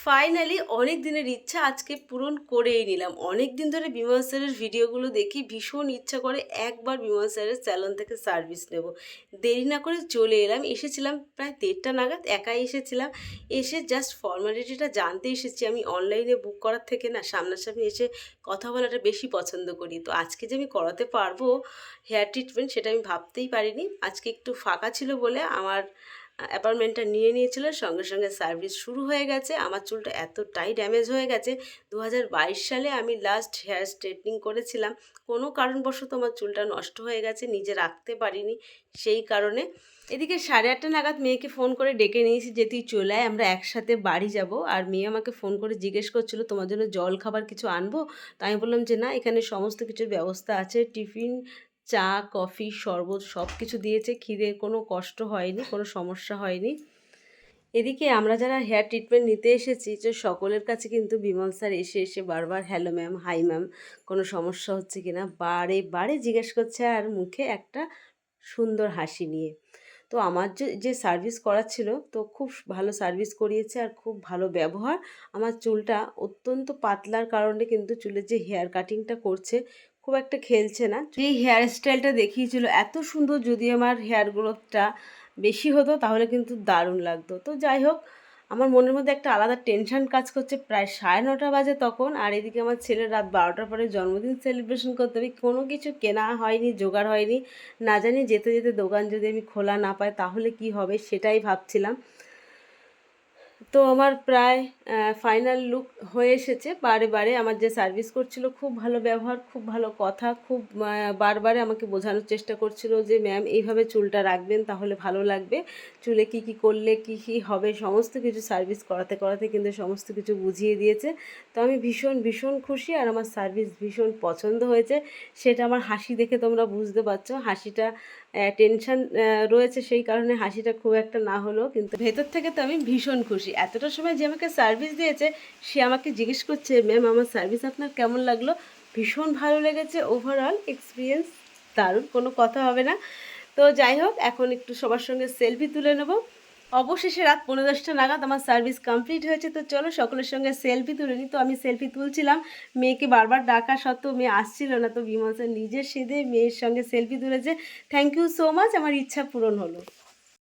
Finally অনেক দিনের ইচ্ছা আজকে পূরণ করেই নিলাম। অনেক দিন ধরে বিমল স্যারের ভিডিওগুলো দেখি, ভীষণ ইচ্ছা করে একবার বিমল স্যারের স্যালন থেকে সার্ভিস নেব। দেরি না করে চলে এলাম। এসেছিলাম প্রায় 1:30টা নাগাদ, একাই এসেছিলাম। এসে জাস্ট ফর্মালিটিটা জানতে এসেছি। আমি অনলাইনে বুক করার থেকে না সামনাসামনি এসে কথা বলাটা বেশি পছন্দ করি। তো আজকে যে আমি করাতে পারবো হেয়ার ট্রিটমেন্ট, সেটা আমি ভাবতেই পারিনি। আজকে একটু ফাঁকা ছিল বলে আমার অ্যাপয়েন্টমেন্টটা নিয়ে নিয়েছিল, সঙ্গে সঙ্গে সার্ভিস শুরু হয়ে গেছে। আমার চুলটা এতটাই ড্যামেজ হয়ে গেছে, 2022 সালে আমি লাস্ট হেয়ার স্ট্রেটনিং করেছিলাম। কোনো কারণবশত আমার চুলটা নষ্ট হয়ে গেছে, নিজে রাখতে পারিনি, সেই কারণে। এদিকে 8:30 নাগাদ মেয়েকে ফোন করে ডেকে নিয়েছি যে তুই চলে আয়, আমরা একসাথে বাড়ি যাব। আর মেয়ে আমাকে ফোন করে জিজ্ঞেস করছিল তোমার জন্য জল খাবার কিছু আনবো। তো আমি বললাম যে না, এখানে সমস্ত কিছুর ব্যবস্থা আছে। টিফিন, চা, কফি, শরবত সব কিছু দিয়েছে। খিদের কোনো কষ্ট হয়নি, কোনো সমস্যা হয়নি। এদিকে আমরা যারা হেয়ার ট্রিটমেন্ট নিতে এসেছি, যে সকলের কাছে কিন্তু বিমল স্যার এসে এসে বারবার হ্যালো ম্যাম, হাই ম্যাম, কোনো সমস্যা হচ্ছে কি না বারে বারে জিজ্ঞেস করছে, আর মুখে একটা সুন্দর হাসি নিয়ে। তো আমার যে সার্ভিস করাচ্ছিল, তো খুব ভালো সার্ভিস করিয়েছে আর খুব ভালো ব্যবহার। আমার চুলটা অত্যন্ত পাতলার কারণে কিন্তু চুলের যে হেয়ার কাটিংটা করছে খুব একটা খেলছে না। এই হেয়ার স্টাইলটা দেখিয়েছিল এত সুন্দর, যদি আমার হেয়ার গ্রোথটা বেশি হতো তাহলে কিন্তু দারুণ লাগতো। তো যাই হোক, আমার মনের মধ্যে একটা আলাদা টেনশন কাজ করছে। প্রায় 9:30 বাজে তখন, আর এদিকে আমার ছেলের রাত 12টার পরে জন্মদিন সেলিব্রেশন করতে হবে। কোনো কিছু কেনা হয়নি, জোগাড় হয়নি। না জানি যেতে যেতে দোকান যদি আমি খোলা না পাই তাহলে কি হবে, সেটাই ভাবছিলাম। তো আমার প্রায় ফাইনাল লুক হয়ে এসেছে। বারে বারে আমার যে সার্ভিস করছিল খুব ভালো ব্যবহার, খুব ভালো কথা, খুব বারবারে আমাকে বোঝানোর চেষ্টা করছিল যে ম্যাম এইভাবে চুলটা রাখবেন তাহলে ভালো লাগবে, চুলে কি কি করলে কি কি হবে, সমস্ত কিছু সার্ভিস করাতে করাতে কিন্তু সমস্ত কিছু বুঝিয়ে দিয়েছে। তো আমি ভীষণ ভীষণ খুশি, আর আমার সার্ভিস ভীষণ পছন্দ হয়েছে। সেটা আমার হাসি দেখে তোমরা বুঝতে পারছো। হাসিটা টেনশন রয়েছে, সেই কারণে হাসিটা খুব একটা না হলেও কিন্তু ভেতর থেকে তো আমি ভীষণ খুশি। এতটা সময় যে আমাকে সার্ভিস দিয়েছে, সে আমাকে জিজ্ঞেস করছে ম্যাম আমার সার্ভিস আপনার কেমন লাগলো। ভীষণ ভালো লেগেছে, ওভারঅল এক্সপিরিয়েন্স দারুণ, কোনো কথা হবে না। তো যাই হোক, এখন একটু সবার সঙ্গে সেলফি তুলে নেবো। অবশেষে রাত 9:45 নাগাদ আমার সার্ভিস কমপ্লিট হয়েছে। তো চলো সকলের সঙ্গে সেলফি তুলে নিই। তো আমি সেলফি তুলছিলাম, মেয়েকে বারবার ডাকা সত্ত্বেও মেয়ে আসছিল না। তো বিমল স্যার নিজের সেধে মেয়ের সঙ্গে সেলফি তুলেছে। থ্যাংক ইউ সো মাচ, আমার ইচ্ছা পূরণ হলো।